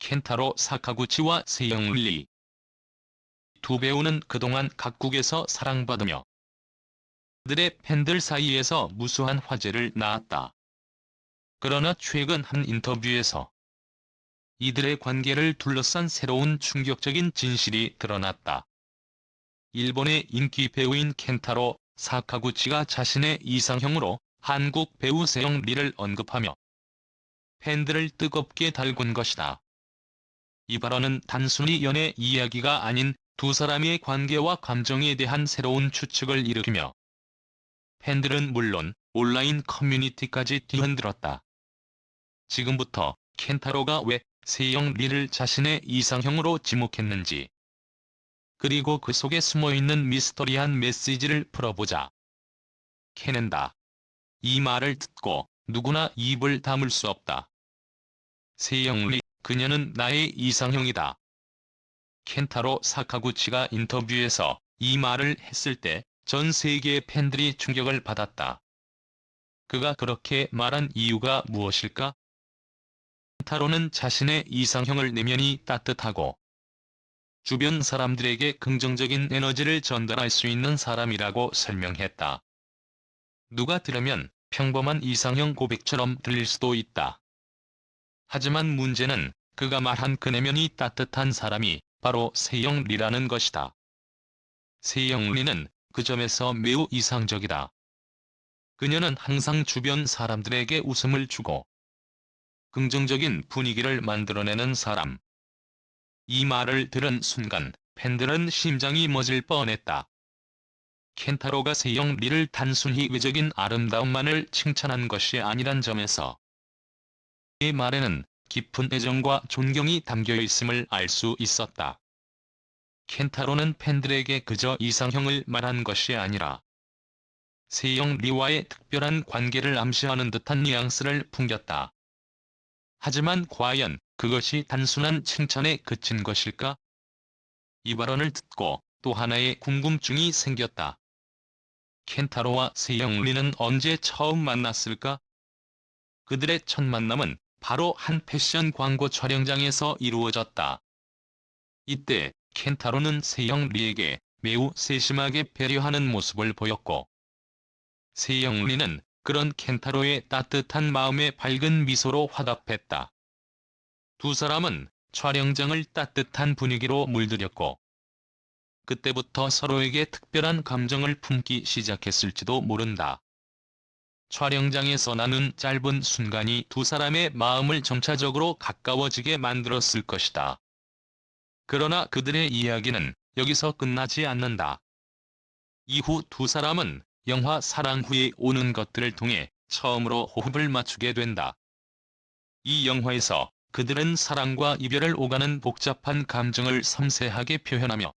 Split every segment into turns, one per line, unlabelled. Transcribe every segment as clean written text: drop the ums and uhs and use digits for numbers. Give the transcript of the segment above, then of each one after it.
켄타로 사카구치와 세영리. 두 배우는 그동안 각국에서 사랑받으며 그들의 팬들 사이에서 무수한 화제를 낳았다. 그러나 최근 한 인터뷰에서 이들의 관계를 둘러싼 새로운 충격적인 진실이 드러났다. 일본의 인기 배우인 켄타로 사카구치가 자신의 이상형으로 한국 배우 세영리를 언급하며 팬들을 뜨겁게 달군 것이다. 이 발언은 단순히 연애 이야기가 아닌 두 사람의 관계와 감정에 대한 새로운 추측을 일으키며 팬들은 물론 온라인 커뮤니티까지 뒤흔들었다. 지금부터 켄타로가 왜 세영리를 자신의 이상형으로 지목했는지, 그리고 그 속에 숨어있는 미스터리한 메시지를 풀어보자. 캐낸다. 이 말을 듣고 누구나 입을 다물 수 없다. 세영리, 그녀는 나의 이상형이다. 켄타로 사카구치가 인터뷰에서 이 말을 했을 때 전 세계의 팬들이 충격을 받았다. 그가 그렇게 말한 이유가 무엇일까? 켄타로는 자신의 이상형을 내면이 따뜻하고 주변 사람들에게 긍정적인 에너지를 전달할 수 있는 사람이라고 설명했다. 누가 들으면 평범한 이상형 고백처럼 들릴 수도 있다. 하지만 문제는 그가 말한 그 내면이 따뜻한 사람이 바로 세영리라는 것이다. 세영리는 그 점에서 매우 이상적이다. 그녀는 항상 주변 사람들에게 웃음을 주고 긍정적인 분위기를 만들어내는 사람. 이 말을 들은 순간 팬들은 심장이 멎을 뻔했다. 켄타로가 세영리를 단순히 외적인 아름다움만을 칭찬한 것이 아니란 점에서 이 말에는 깊은 애정과 존경이 담겨 있음을 알 수 있었다. 켄타로는 팬들에게 그저 이상형을 말한 것이 아니라 세영리와의 특별한 관계를 암시하는 듯한 뉘앙스를 풍겼다. 하지만 과연 그것이 단순한 칭찬에 그친 것일까? 이 발언을 듣고 또 하나의 궁금증이 생겼다. 켄타로와 세영리는 언제 처음 만났을까? 그들의 첫 만남은 바로 한 패션 광고 촬영장에서 이루어졌다. 이때 켄타로는 세영리에게 매우 세심하게 배려하는 모습을 보였고, 세영리는 그런 켄타로의 따뜻한 마음에 밝은 미소로 화답했다. 두 사람은 촬영장을 따뜻한 분위기로 물들였고, 그때부터 서로에게 특별한 감정을 품기 시작했을지도 모른다. 촬영장에서 나눈 짧은 순간이 두 사람의 마음을 점차적으로 가까워지게 만들었을 것이다. 그러나 그들의 이야기는 여기서 끝나지 않는다. 이후 두 사람은 영화 사랑 후에 오는 것들을 통해 처음으로 호흡을 맞추게 된다. 이 영화에서 그들은 사랑과 이별을 오가는 복잡한 감정을 섬세하게 표현하며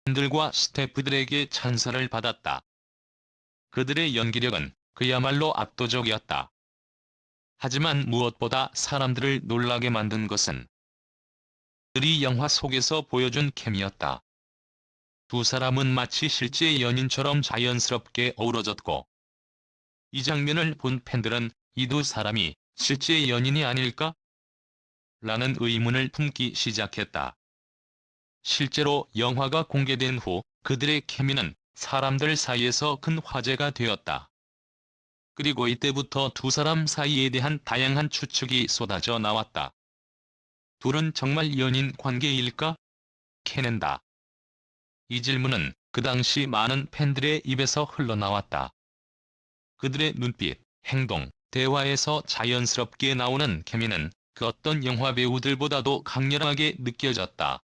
팬들과 스태프들에게 찬사를 받았다. 그들의 연기력은 그야말로 압도적이었다. 하지만 무엇보다 사람들을 놀라게 만든 것은 그들이 영화 속에서 보여준 케미였다. 두 사람은 마치 실제 연인처럼 자연스럽게 어우러졌고, 이 장면을 본 팬들은 이 두 사람이 실제 연인이 아닐까? 라는 의문을 품기 시작했다. 실제로 영화가 공개된 후 그들의 케미는 사람들 사이에서 큰 화제가 되었다. 그리고 이때부터 두 사람 사이에 대한 다양한 추측이 쏟아져 나왔다. 둘은 정말 연인 관계일까? 캐낸다. 이 질문은 그 당시 많은 팬들의 입에서 흘러나왔다. 그들의 눈빛, 행동, 대화에서 자연스럽게 나오는 케미는 그 어떤 영화 배우들보다도 강렬하게 느껴졌다.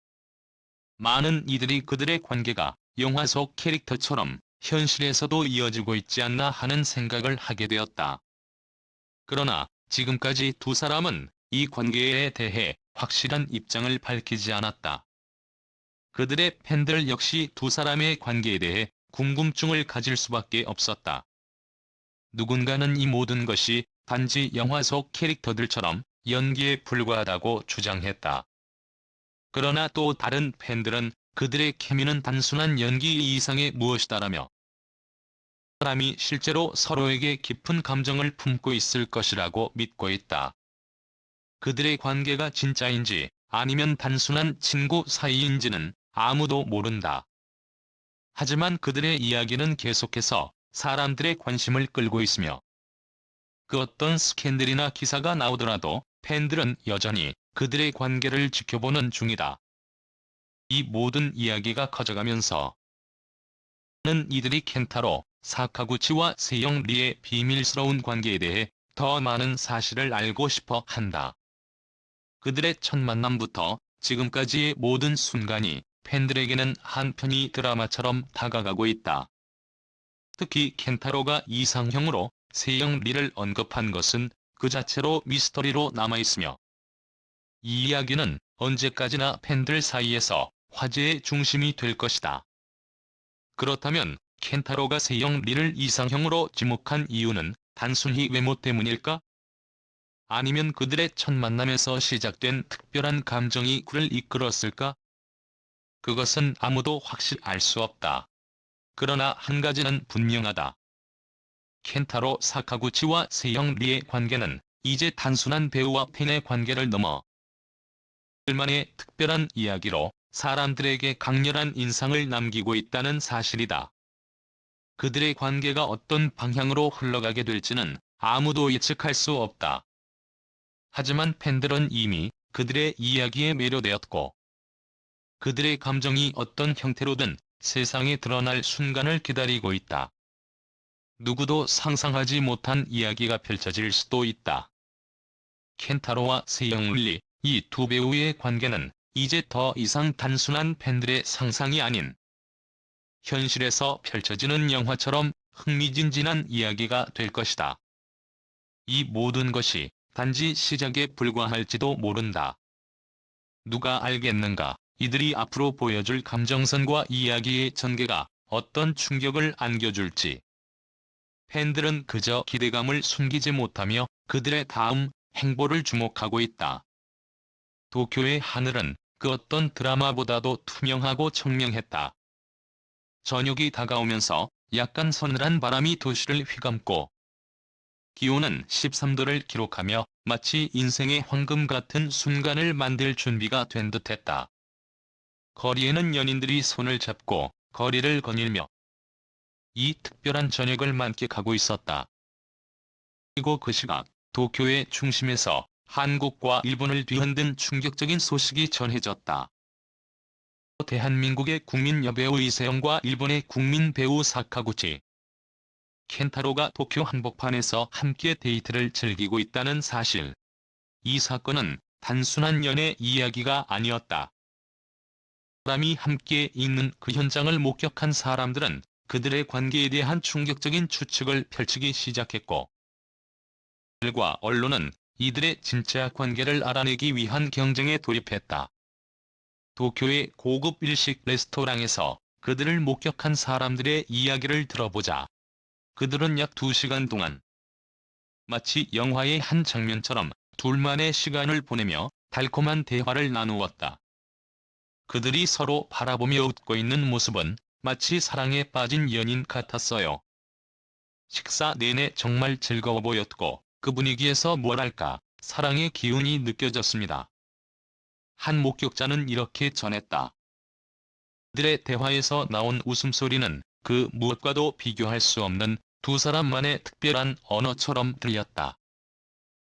많은 이들이 그들의 관계가 영화 속 캐릭터처럼 현실에서도 이어지고 있지 않나 하는 생각을 하게 되었다. 그러나 지금까지 두 사람은 이 관계에 대해 확실한 입장을 밝히지 않았다. 그들의 팬들 역시 두 사람의 관계에 대해 궁금증을 가질 수밖에 없었다. 누군가는 이 모든 것이 단지 영화 속 캐릭터들처럼 연기에 불과하다고 주장했다. 그러나 또 다른 팬들은 그들의 케미는 단순한 연기 이상의 무엇이다라며 사람이 실제로 서로에게 깊은 감정을 품고 있을 것이라고 믿고 있다. 그들의 관계가 진짜인지 아니면 단순한 친구 사이인지는 아무도 모른다. 하지만 그들의 이야기는 계속해서 사람들의 관심을 끌고 있으며 그 어떤 스캔들이나 기사가 나오더라도 팬들은 여전히 그들의 관계를 지켜보는 중이다. 이 모든 이야기가 커져가면서 는 이들이 켄타로, 사카구치와 세영 리의 비밀스러운 관계에 대해 더 많은 사실을 알고 싶어 한다. 그들의 첫 만남부터 지금까지의 모든 순간이 팬들에게는 한편의 드라마처럼 다가가고 있다. 특히 켄타로가 이상형으로 세영 리를 언급한 것은 그 자체로 미스터리로 남아있으며 이 이야기는 언제까지나 팬들 사이에서 화제의 중심이 될 것이다. 그렇다면 켄타로가 세영 리를 이상형으로 지목한 이유는 단순히 외모 때문일까? 아니면 그들의 첫 만남에서 시작된 특별한 감정이 그를 이끌었을까? 그것은 아무도 확실히 알 수 없다. 그러나 한 가지는 분명하다. 켄타로 사카구치와 세영 리의 관계는 이제 단순한 배우와 팬의 관계를 넘어 들만의 특별한 이야기로 사람들에게 강렬한 인상을 남기고 있다는 사실이다. 그들의 관계가 어떤 방향으로 흘러가게 될지는 아무도 예측할 수 없다. 하지만 팬들은 이미 그들의 이야기에 매료되었고 그들의 감정이 어떤 형태로든 세상에 드러날 순간을 기다리고 있다. 누구도 상상하지 못한 이야기가 펼쳐질 수도 있다. 켄타로와 세영리, 이 두 배우의 관계는 이제 더 이상 단순한 팬들의 상상이 아닌 현실에서 펼쳐지는 영화처럼 흥미진진한 이야기가 될 것이다. 이 모든 것이 단지 시작에 불과할지도 모른다. 누가 알겠는가, 이들이 앞으로 보여줄 감정선과 이야기의 전개가 어떤 충격을 안겨줄지. 팬들은 그저 기대감을 숨기지 못하며 그들의 다음 행보를 주목하고 있다. 도쿄의 하늘은 그 어떤 드라마보다도 투명하고 청명했다. 저녁이 다가오면서 약간 서늘한 바람이 도시를 휘감고 기온은 13도를 기록하며 마치 인생의 황금 같은 순간을 만들 준비가 된 듯했다. 거리에는 연인들이 손을 잡고 거리를 거닐며 이 특별한 저녁을 만끽하고 있었다. 그리고 그 시각 도쿄의 중심에서 한국과 일본을 뒤흔든 충격적인 소식이 전해졌다. 대한민국의 국민 여배우 이세영과 일본의 국민 배우 사카구치 켄타로가 도쿄 한복판에서 함께 데이트를 즐기고 있다는 사실. 이 사건은 단순한 연애 이야기가 아니었다. 사람이 함께 있는 그 현장을 목격한 사람들은 그들의 관계에 대한 충격적인 추측을 펼치기 시작했고 과 언론은 이들의 진짜 관계를 알아내기 위한 경쟁에 돌입했다. 도쿄의 고급 일식 레스토랑에서 그들을 목격한 사람들의 이야기를 들어보자. 그들은 약 2시간 동안 마치 영화의 한 장면처럼 둘만의 시간을 보내며 달콤한 대화를 나누었다. 그들이 서로 바라보며 웃고 있는 모습은 마치 사랑에 빠진 연인 같았어요. 식사 내내 정말 즐거워 보였고 그 분위기에서 뭐랄까 사랑의 기운이 느껴졌습니다. 한 목격자는 이렇게 전했다. 그들의 대화에서 나온 웃음소리는 그 무엇과도 비교할 수 없는 두 사람만의 특별한 언어처럼 들렸다.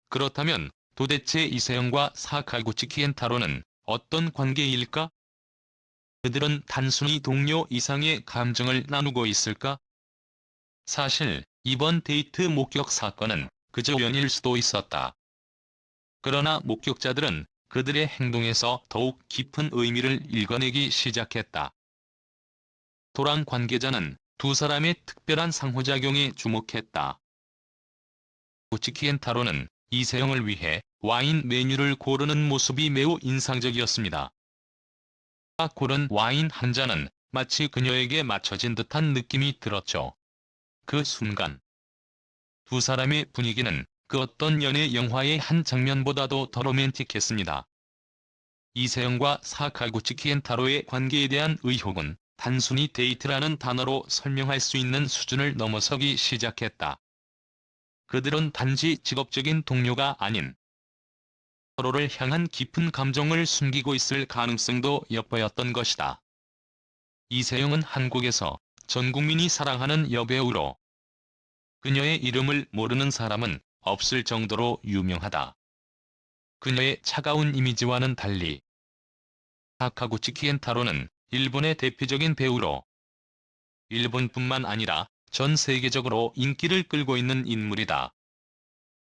그렇다면 도대체 이세영과 사카구치 켄타로는 어떤 관계일까? 그들은 단순히 동료 이상의 감정을 나누고 있을까? 사실 이번 데이트 목격 사건은 그저 우연일 수도 있었다. 그러나 목격자들은 그들의 행동에서 더욱 깊은 의미를 읽어내기 시작했다. 도랑 관계자는 두 사람의 특별한 상호작용에 주목했다. 구치 켄타로는 이세영을 위해 와인 메뉴를 고르는 모습이 매우 인상적이었습니다. 고른 와인 한 잔은 마치 그녀에게 맞춰진 듯한 느낌이 들었죠. 그 순간 두 사람의 분위기는 그 어떤 연애 영화의 한 장면보다도 더 로맨틱했습니다. 이세영과 사카구치 켄타로의 관계에 대한 의혹은 단순히 데이트라는 단어로 설명할 수 있는 수준을 넘어서기 시작했다. 그들은 단지 직업적인 동료가 아닌 서로를 향한 깊은 감정을 숨기고 있을 가능성도 엿보였던 것이다. 이세영은 한국에서 전 국민이 사랑하는 여배우로 그녀의 이름을 모르는 사람은 없을 정도로 유명하다. 그녀의 차가운 이미지와는 달리 사카구치 키엔타로는 일본의 대표적인 배우로 일본뿐만 아니라 전 세계적으로 인기를 끌고 있는 인물이다.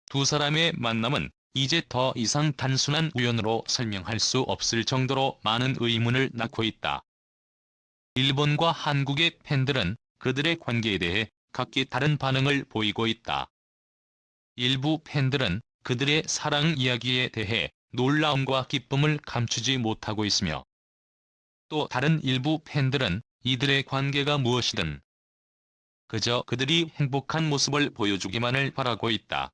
두 사람의 만남은 이제 더 이상 단순한 우연으로 설명할 수 없을 정도로 많은 의문을 낳고 있다. 일본과 한국의 팬들은 그들의 관계에 대해 각기 다른 반응을 보이고 있다. 일부 팬들은 그들의 사랑 이야기에 대해 놀라움과 기쁨을 감추지 못하고 있으며, 또 다른 일부 팬들은 이들의 관계가 무엇이든 그저 그들이 행복한 모습을 보여주기만을 바라고 있다.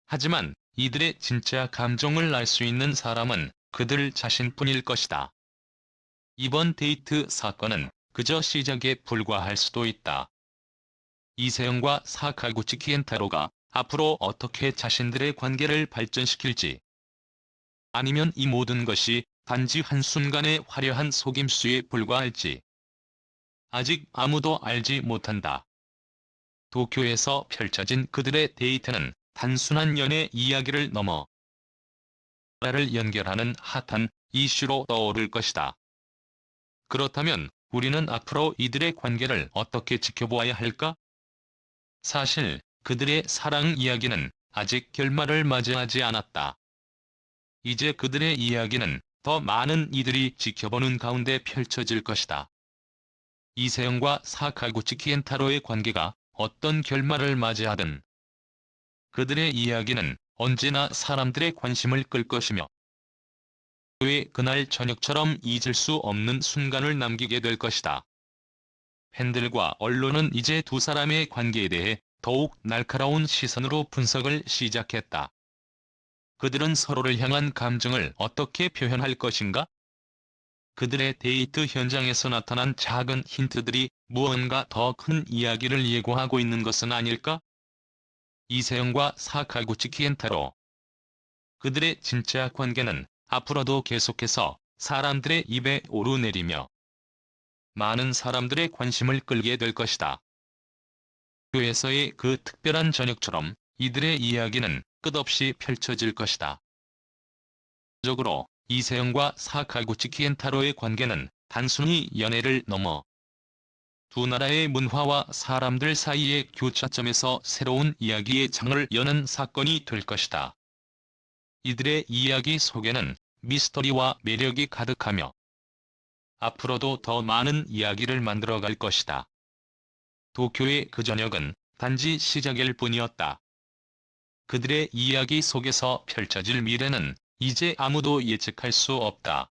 하지만 이들의 진짜 감정을 알 수 있는 사람은 그들 자신뿐일 것이다. 이번 데이트 사건은 그저 시작에 불과할 수도 있다. 이세영과 사카구치 키엔타로가 앞으로 어떻게 자신들의 관계를 발전시킬지, 아니면 이 모든 것이 단지 한순간의 화려한 속임수에 불과할지, 아직 아무도 알지 못한다. 도쿄에서 펼쳐진 그들의 데이트는 단순한 연애 이야기를 넘어 나라를 연결하는 핫한 이슈로 떠오를 것이다. 그렇다면 우리는 앞으로 이들의 관계를 어떻게 지켜보아야 할까? 사실 그들의 사랑 이야기는 아직 결말을 맞이하지 않았다. 이제 그들의 이야기는 더 많은 이들이 지켜보는 가운데 펼쳐질 것이다. 이세영과 사카구치 키엔타로의 관계가 어떤 결말을 맞이하든 그들의 이야기는 언제나 사람들의 관심을 끌 것이며, 왜 그날 저녁처럼 잊을 수 없는 순간을 남기게 될 것이다. 팬들과 언론은 이제 두 사람의 관계에 대해 더욱 날카로운 시선으로 분석을 시작했다. 그들은 서로를 향한 감정을 어떻게 표현할 것인가? 그들의 데이트 현장에서 나타난 작은 힌트들이 무언가 더 큰 이야기를 예고하고 있는 것은 아닐까? 이세영과 사카구치 키엔타로. 그들의 진짜 관계는 앞으로도 계속해서 사람들의 입에 오르내리며 많은 사람들의 관심을 끌게 될 것이다. 교회에서의 그 특별한 저녁처럼 이들의 이야기는 끝없이 펼쳐질 것이다. 적으로 이세영과 사카구치 키엔타로의 관계는 단순히 연애를 넘어 두 나라의 문화와 사람들 사이의 교차점에서 새로운 이야기의 장을 여는 사건이 될 것이다. 이들의 이야기 속에는 미스터리와 매력이 가득하며 앞으로도 더 많은 이야기를 만들어갈 것이다. 도쿄의 그 저녁은 단지 시작일 뿐이었다. 그들의 이야기 속에서 펼쳐질 미래는 이제 아무도 예측할 수 없다.